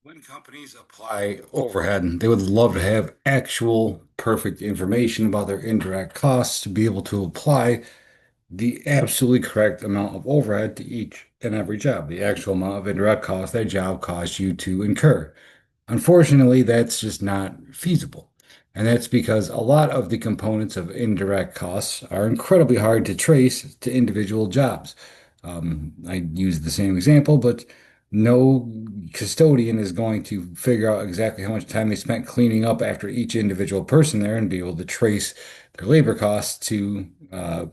When companies apply overhead, they would love to have actual perfect information about their indirect costs to be able to apply the absolutely correct amount of overhead to each and every job, the actual amount of indirect cost that job costs you to incur. Unfortunately, that's just not feasible. And that's because a lot of the components of indirect costs are incredibly hard to trace to individual jobs. I use the same example, but no custodian is going to figure out exactly how much time they spent cleaning up after each individual person there and be able to trace their labor costs to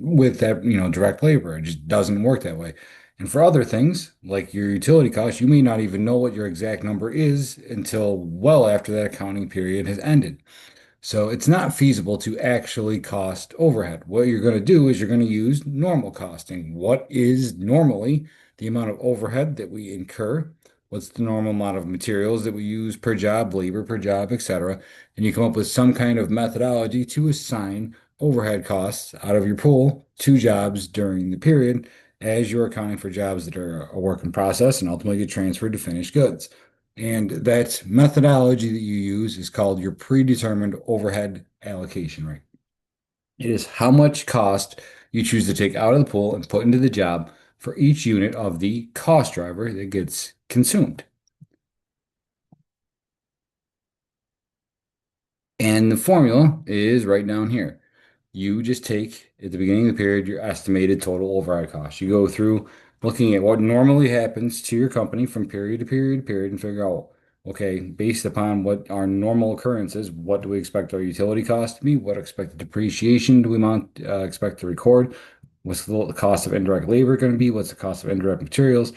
with that, direct labor. It just doesn't work that way. And for other things, like your utility costs, you may not even know what your exact number is until well after that accounting period has ended. So it's not feasible to actually cost overhead. What you're going to do is you're going to use normal costing. What is normally the amount of overhead that we incur? What's the normal amount of materials that we use per job, labor per job, etc. And you come up with some kind of methodology to assign overhead costs out of your pool to jobs during the period as you're accounting for jobs that are a work in process and ultimately get transferred to finished goods. And that methodology that you use is called your predetermined overhead allocation rate. It is how much cost you choose to take out of the pool and put into the job for each unit of the cost driver that gets consumed. And the formula is right down here. You just take at the beginning of the period your estimated total overhead cost. You go through looking at what normally happens to your company from period to period to period and figure out, okay, based upon what our normal occurrences, what do we expect our utility cost to be? What expected depreciation do we expect to record? What's the cost of indirect labor going to be? What's the cost of indirect materials?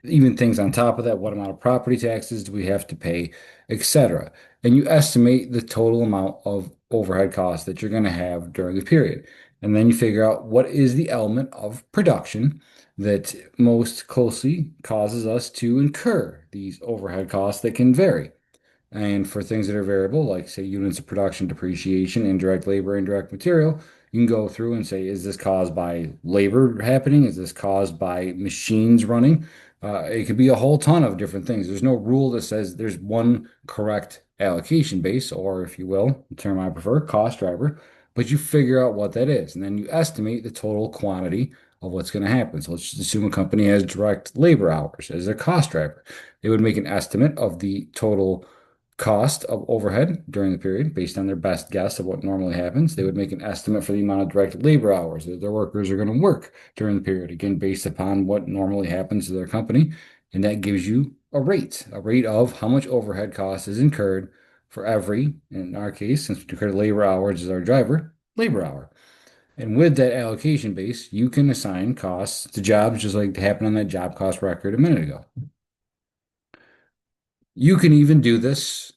Even things on top of that, what amount of property taxes do we have to pay, etc. And you estimate the total amount of overhead costs that you're going to have during the period. And then you figure out what is the element of production that most closely causes us to incur these overhead costs that can vary. And for things that are variable, like say units of production, depreciation, indirect labor, indirect material, you can go through and say, is this caused by labor happening? Is this caused by machines running? It could be a whole ton of different things. There's no rule that says there's one correct allocation base, or if you will, the term I prefer, cost driver, but you figure out what that is. And then you estimate the total quantity of what's going to happen. So let's just assume a company has direct labor hours as a cost driver. They would make an estimate of the total cost of overhead during the period based on their best guess of what normally happens. They would make an estimate for the amount of direct labor hours that their workers are going to work during the period, again, based upon what normally happens to their company. And that gives you a rate of how much overhead cost is incurred for every, in our case, since we declared labor hours as our driver, labor hour. And with that allocation base, you can assign costs to jobs just like happened on that job cost record a minute ago. You can even do this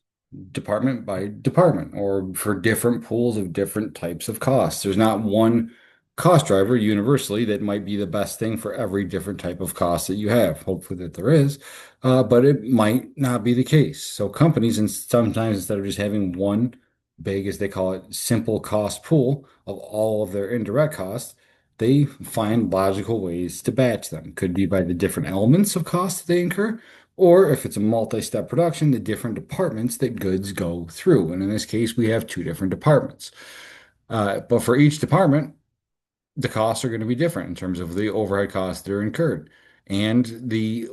department by department or for different pools of different types of costs. There's not one cost driver universally that might be the best thing for every different type of cost that you have. Hopefully that there is, but it might not be the case. So companies, and sometimes instead of just having one big, as they call it, simple cost pool of all of their indirect costs, they find logical ways to batch them. Could be by the different elements of cost that they incur, or if it's a multi-step production, the different departments that goods go through. And in this case, we have two different departments. But for each department, the costs are going to be different in terms of the overhead costs that are incurred. And the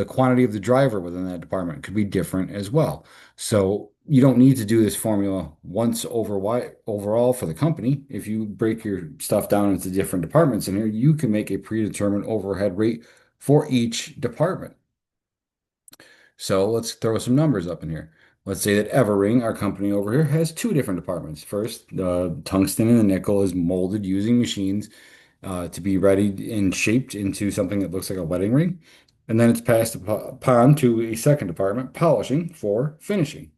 quantity of the driver within that department could be different as well. So you don't need to do this formula once overall for the company. If you break your stuff down into different departments in here, you can make a predetermined overhead rate for each department. So let's throw some numbers up in here. Let's say that Evering, our company over here, has two different departments. First, the tungsten and the nickel is molded using machines to be ready and shaped into something that looks like a wedding ring. And then it's passed upon to a second department, polishing for finishing.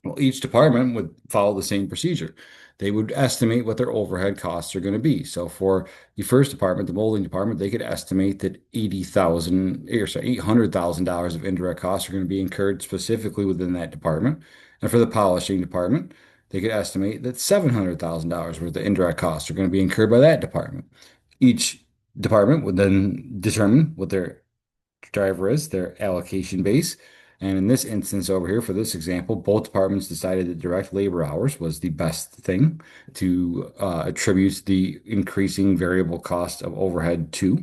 Well, each department would follow the same procedure. They would estimate what their overhead costs are going to be. So for the first department, the molding department, they could estimate that 80,000 or sorry, $800,000 of indirect costs are going to be incurred specifically within that department. And for the polishing department, they could estimate that $700,000 worth of indirect costs are going to be incurred by that department. Each department would then determine what their driver is, their allocation base. And in this instance over here, for this example, both departments decided that direct labor hours was the best thing to attribute the increasing variable cost of overhead to.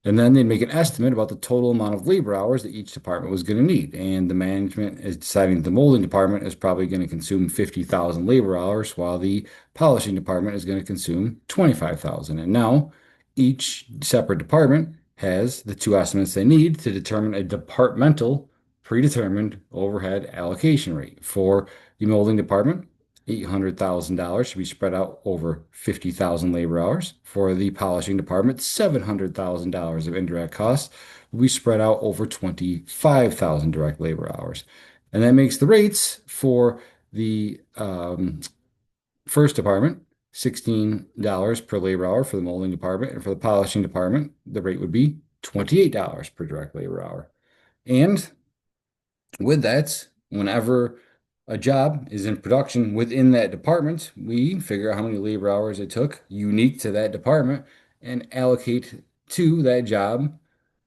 And then they'd make an estimate about the total amount of labor hours that each department was going to need. And the management is deciding the molding department is probably going to consume 50,000 labor hours, while the polishing department is going to consume 25,000. And now each separate department has the two estimates they need to determine a departmental predetermined overhead allocation rate. For the molding department, $800,000 should be spread out over 50,000 labor hours. For the polishing department, $700,000 of indirect costs will be spread out over 25,000 direct labor hours. And that makes the rates for the first department $16 per labor hour for the molding department. And for the polishing department, the rate would be $28 per direct labor hour. And with that, whenever a job is in production within that department, we figure out how many labor hours it took unique to that department and allocate to that job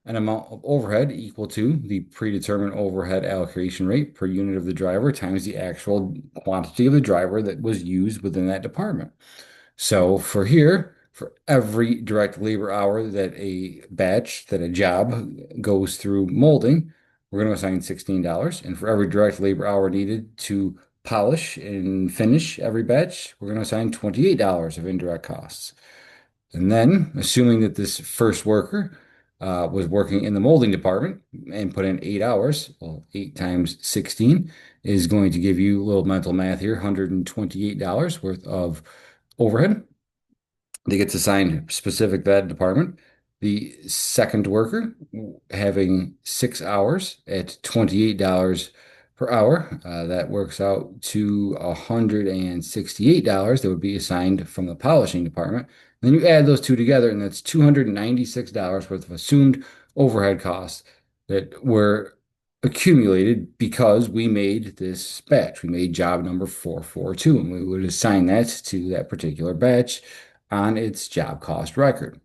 an amount of overhead equal to the predetermined overhead allocation rate per unit of the driver times the actual quantity of the driver that was used within that department. So for here, for every direct labor hour that a job goes through molding, we're going to assign $16. And for every direct labor hour needed to polish and finish every batch, we're going to assign $28 of indirect costs. And then, assuming that this first worker was working in the molding department and put in 8 hours, well, 8 times 16 is going to give you a little mental math here, $128 worth of overhead that gets assigned specific to that department. The second worker having 6 hours at $28 per hour, that works out to $168 that would be assigned from the polishing department. Then you add those two together, and that's $296 worth of assumed overhead costs that were accumulated because we made this batch. We made job number 442, and we would assign that to that particular batch on its job cost record.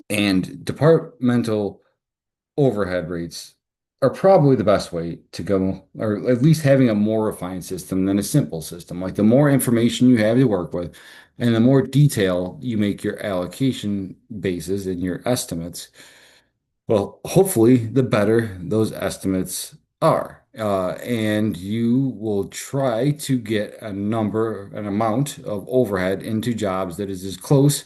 And departmental overhead rates are probably the best way to go, or at least having a more refined system than a simple system. Like the more information you have to work with, and the more detail you make your allocation bases and your estimates, well, hopefully, the better those estimates are. And you will try to get an amount of overhead into jobs that is as close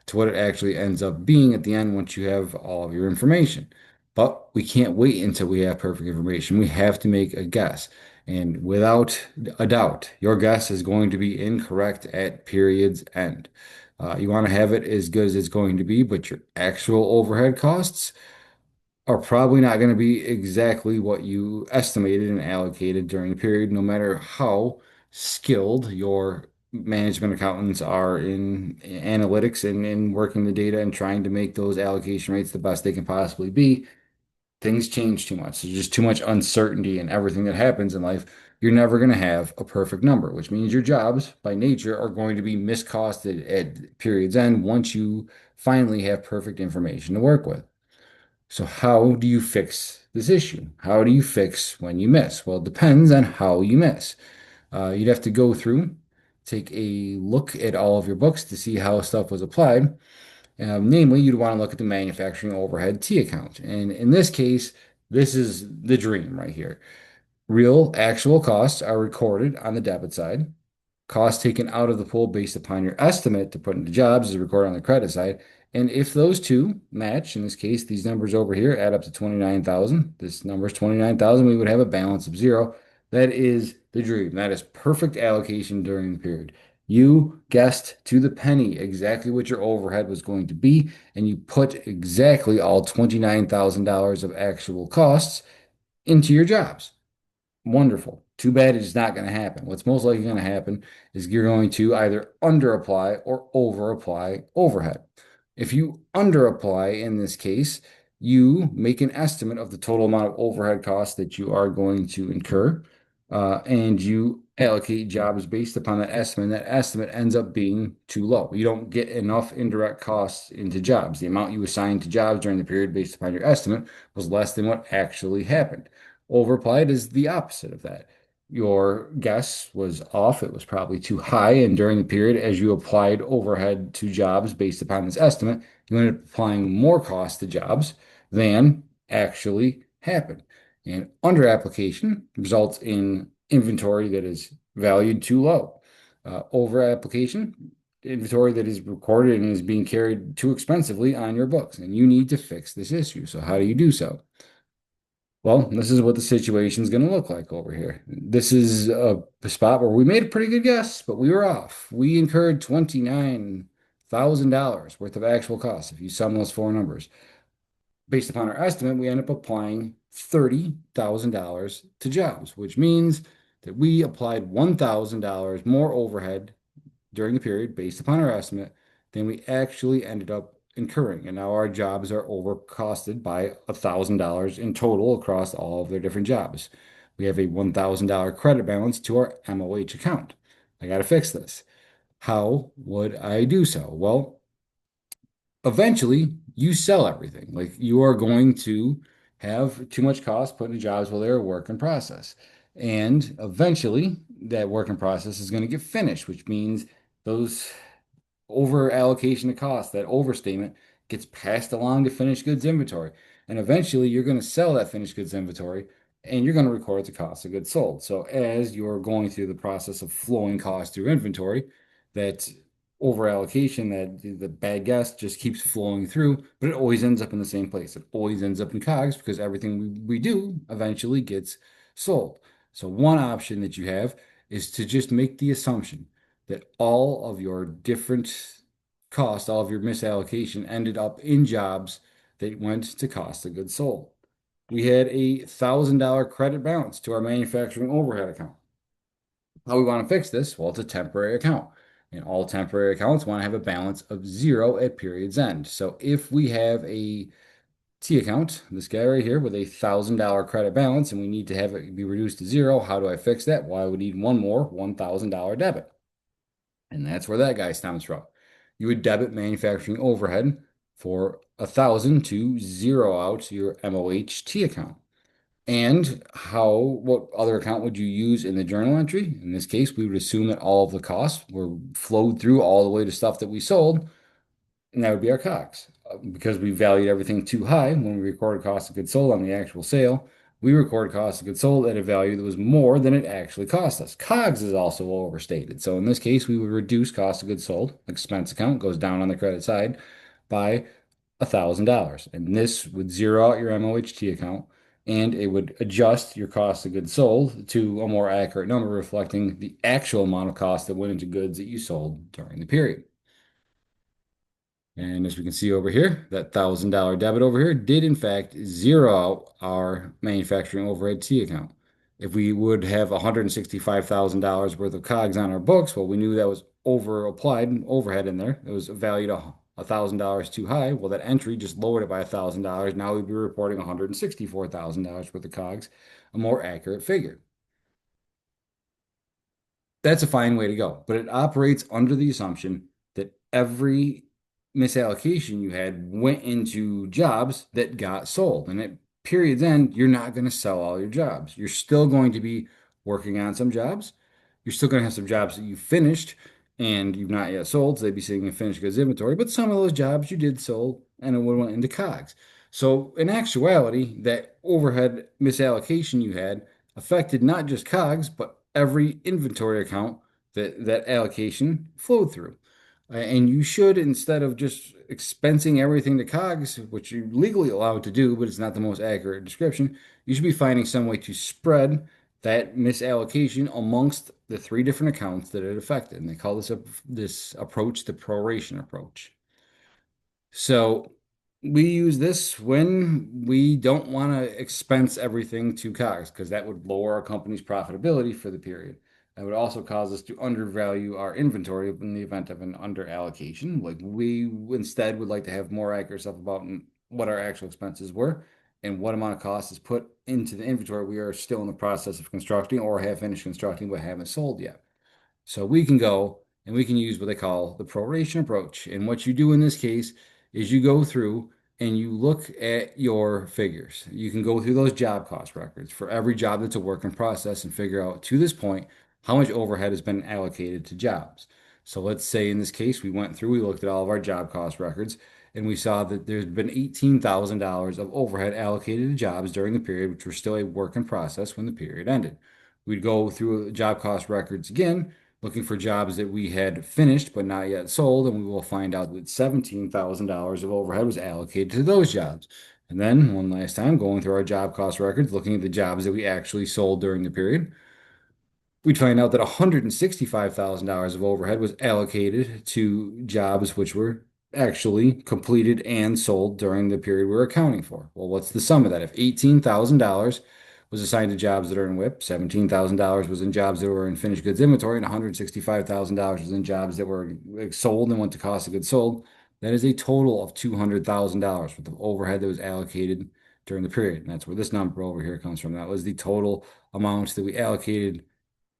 to what it actually ends up being at the end once you have all of your information. But we can't wait until we have perfect information. We have to make a guess. And without a doubt, your guess is going to be incorrect at period's end. You want to have it as good as it's going to be, but your actual overhead costs are probably not going to be exactly what you estimated and allocated during the period, no matter how skilled your management accountants are in analytics and in working the data and trying to make those allocation rates the best they can possibly be. Things change too much. There's just too much uncertainty in everything that happens in life. You're never going to have a perfect number, which means your jobs by nature are going to be miscosted at period's end once you finally have perfect information to work with. So how do you fix this issue? How do you fix when you miss? Well, it depends on how you miss. You'd have to go through, take a look at all of your books to see how stuff was applied. Namely, you'd want to look at the manufacturing overhead T account. And in this case, this is the dream right here. Real actual costs are recorded on the debit side. Costs taken out of the pool based upon your estimate to put into jobs is recorded on the credit side. And if those two match, in this case, these numbers over here add up to 29,000. This number is 29,000. We would have a balance of zero. That is the dream. That is perfect allocation during the period. You guessed to the penny exactly what your overhead was going to be, and you put exactly all $29,000 of actual costs into your jobs. Wonderful. Too bad it's not going to happen. What's most likely going to happen is you're going to either underapply or overapply overhead. If you underapply in this case, you make an estimate of the total amount of overhead costs that you are going to incur, and you allocate jobs based upon that estimate, and that estimate ends up being too low. You don't get enough indirect costs into jobs. The amount you assigned to jobs during the period based upon your estimate was less than what actually happened. Overapplied is the opposite of that. Your guess was off. It was probably too high. And during the period, as you applied overhead to jobs based upon this estimate, you ended up applying more cost to jobs than actually happened. And under application results in inventory that is valued too low. Over application, inventory that is recorded and is being carried too expensively on your books. And you need to fix this issue. So, how do you do so? Well, this is what the situation is going to look like over here. This is a spot where we made a pretty good guess, but we were off. We incurred $29,000 worth of actual costs if you sum those four numbers. Based upon our estimate, we end up applying $30,000 to jobs, which means that we applied $1,000 more overhead during the period based upon our estimate than we actually ended up incurring. And now our jobs are overcosted by $1,000 in total across all of their different jobs. We have a $1,000 credit balance to our MOH account. I got to fix this. How would I do so? Well, eventually you sell everything. Like you are going to have too much cost put into jobs while they're a work in process. And eventually that work in process is going to get finished, which means those over allocation of cost, that overstatement gets passed along to finished goods inventory. And eventually you're going to sell that finished goods inventory and you're going to record the cost of goods sold. So as you're going through the process of flowing costs through inventory, that over allocation, that the bad guess just keeps flowing through, but it always ends up in the same place. It always ends up in COGS because everything we do eventually gets sold. So one option that you have is to just make the assumption that all of your different costs, all of your misallocation ended up in jobs that went to cost of goods sold. We had a $1,000 credit balance to our manufacturing overhead account. How we want to fix this? Well, it's a temporary account. And all temporary accounts want to have a balance of zero at period's end. So if we have a T account, this guy right here with a $1,000 credit balance, and we need to have it be reduced to zero, how do I fix that? Well, I would need one more $1,000 debit. And that's where that guy stems from. You would debit manufacturing overhead for 1,000 to zero out your MOHT account. And what other account would you use in the journal entry? In this case, we would assume that all of the costs were flowed through all the way to stuff that we sold, and that would be our COGS. Because we valued everything too high when we recorded cost of goods sold on the actual sale, we record cost of goods sold at a value that was more than it actually cost us. COGS is also overstated. So in this case, we would reduce cost of goods sold, expense account goes down on the credit side by $1,000. And this would zero out your MOHT account and it would adjust your cost of goods sold to a more accurate number reflecting the actual amount of cost that went into goods that you sold during the period. And as we can see over here, that $1,000 debit over here did in fact zero out our manufacturing overhead T account. If we would have $165,000 worth of COGS on our books, well, we knew that was over applied overhead in there. It was valued $1,000 too high. Well, that entry just lowered it by $1,000. Now we'd be reporting $164,000 worth of COGS, a more accurate figure. That's a fine way to go, but it operates under the assumption that every misallocation you had went into jobs that got sold. And at period's end, you're not going to sell all your jobs. You're still going to be working on some jobs. You're still going to have some jobs that you finished and you've not yet sold. So they'd be sitting in finished goods inventory. But some of those jobs you did sold and it would went into COGS. So in actuality, that overhead misallocation you had affected not just COGS, but every inventory account that allocation flowed through. And you should, instead of just expensing everything to COGS, which you're legally allowed to do, but it's not the most accurate description, you should be finding some way to spread that misallocation amongst the three different accounts that it affected. And they call this approach the proration approach. So we use this when we don't want to expense everything to COGS because that would lower our company's profitability for the period. That would also cause us to undervalue our inventory in the event of an under allocation. Like we instead would like to have more accurate stuff about what our actual expenses were. and what amount of cost is put into the inventory we are still in the process of constructing or have finished constructing but haven't sold yet. So we can go and we can use what they call the proration approach. And what you do in this case is you go through and you look at your figures. You can go through those job cost records for every job that's a work in process and figure out to this point how much overhead has been allocated to jobs. So let's say in this case, we went through, we looked at all of our job cost records, and we saw that there's been $18,000 of overhead allocated to jobs during the period, which were still a work in process when the period ended. We'd go through job cost records again, looking for jobs that we had finished but not yet sold, and we will find out that $17,000 of overhead was allocated to those jobs. And then one last time, going through our job cost records, looking at the jobs that we actually sold during the period, we'd find out that $165,000 of overhead was allocated to jobs which were actually completed and sold during the period we we're accounting for. Well, what's the sum of that? If $18,000 was assigned to jobs that are in WIP, $17,000 was in jobs that were in finished goods inventory, and $165,000 was in jobs that were sold and went to cost of goods sold, that is a total of $200,000 worth of overhead that was allocated during the period. And that's where this number over here comes from. That was the total amounts that we allocated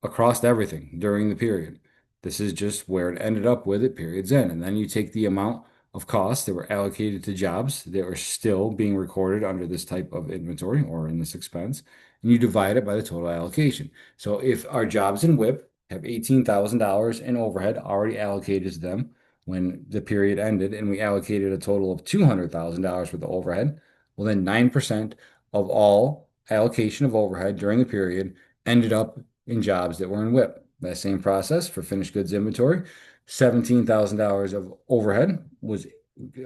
across everything during the period. This is just where it ended up with at period's end. And then you take the amount of costs that were allocated to jobs that are still being recorded under this type of inventory or in this expense, and you divide it by the total allocation. So if our jobs in WIP have $18,000 in overhead already allocated to them when the period ended, and we allocated a total of $200,000 for the overhead, well, then 9% of all allocation of overhead during the period ended up in jobs that were in WIP. That same process for finished goods inventory, $17,000 of overhead was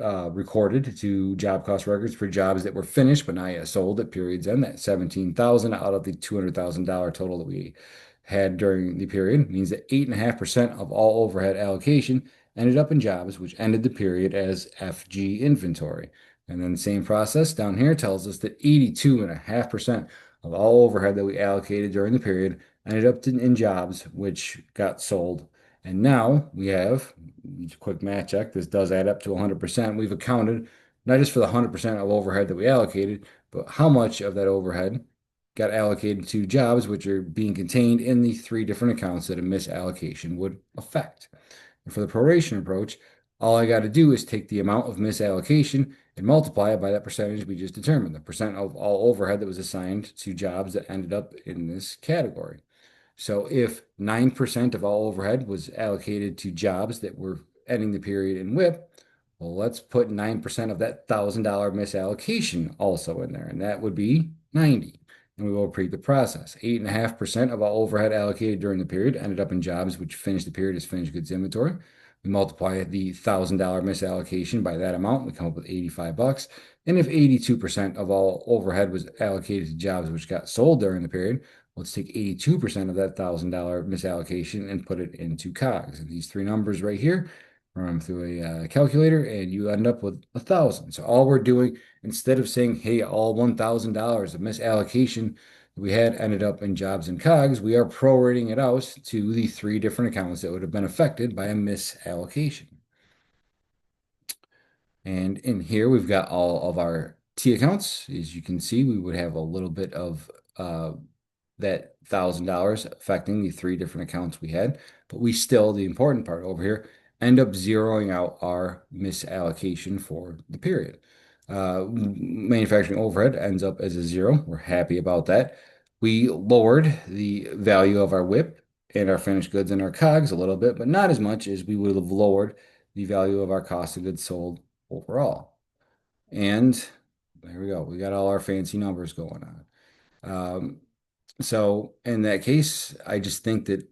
recorded to job cost records for jobs that were finished but not yet sold at period's end. That 17,000 out of the $200,000 total that we had during the period means that 8.5% of all overhead allocation ended up in jobs which ended the period as FG inventory. And then the same process down here tells us that 82.5% of all overhead that we allocated during the period ended up in jobs which got sold. And now we have, quick math check, this does add up to 100%. We've accounted not just for the 100% of overhead that we allocated, but how much of that overhead got allocated to jobs which are being contained in the three different accounts that a misallocation would affect. And for the proration approach, all I got to do is take the amount of misallocation and multiply it by that percentage we just determined, the percent of all overhead that was assigned to jobs that ended up in this category. So if 9% of all overhead was allocated to jobs that were ending the period in WIP, well, let's put 9% of that $1,000 misallocation also in there, and that would be 90. And we will repeat the process. 8.5% of all overhead allocated during the period ended up in jobs which finished the period as finished goods inventory. We multiply the $1,000 misallocation by that amount, we come up with 85 bucks. And if 82% of all overhead was allocated to jobs which got sold during the period, let's take 82% of that $1,000 misallocation and put it into COGS. And these three numbers right here, run them through a calculator, and you end up with 1,000. So all we're doing, instead of saying, hey, all $1,000 of misallocation we had ended up in jobs and COGS, we are prorating it out to the three different accounts that would have been affected by a misallocation. And in here, we've got all of our T accounts. As you can see, we would have a little bit of that $1,000 affecting the three different accounts we had, but we still, the important part over here, end up zeroing out our misallocation for the period. Manufacturing overhead ends up as a zero. We're happy about that. We lowered the value of our WIP and our finished goods and our COGS a little bit, but not as much as we would have lowered the value of our cost of goods sold overall. And there we go. We got all our fancy numbers going on. So in that case, I just think that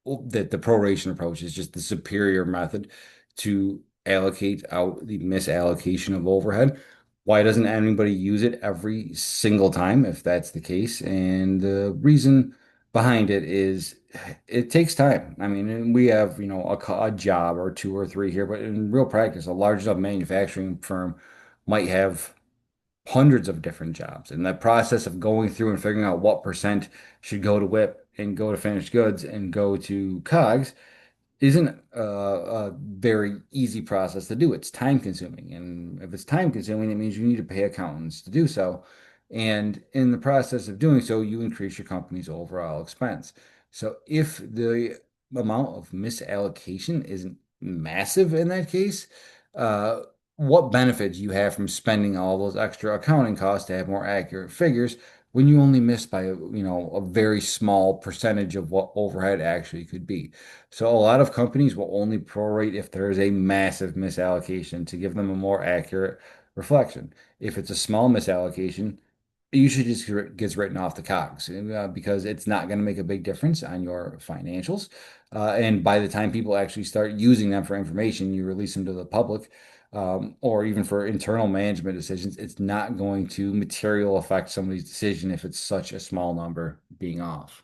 the proration approach is just the superior method to allocate out the misallocation of overhead. Why doesn't anybody use it every single time if that's the case? And the reason behind it is it takes time. I mean, and we have, a job or two or three here, but in real practice, a large enough manufacturing firm might have hundreds of different jobs. And that process of going through and figuring out what percent should go to WIP and go to finished goods and go to COGS isn't a very easy process to do. It's time consuming. And if it's time consuming, it means you need to pay accountants to do so. And in the process of doing so, you increase your company's overall expense. So if the amount of misallocation isn't massive in that case, uh, what benefit do you have from spending all those extra accounting costs to have more accurate figures when you only miss by, a very small percentage of what overhead actually could be? So a lot of companies will only prorate if there is a massive misallocation to give them a more accurate reflection. If it's a small misallocation, it usually just gets written off the COGS because it's not going to make a big difference on your financials. And by the time people actually start using them for information, you release them to the public, or even for internal management decisions, it's not going to material affect somebody's decision if it's such a small number being off.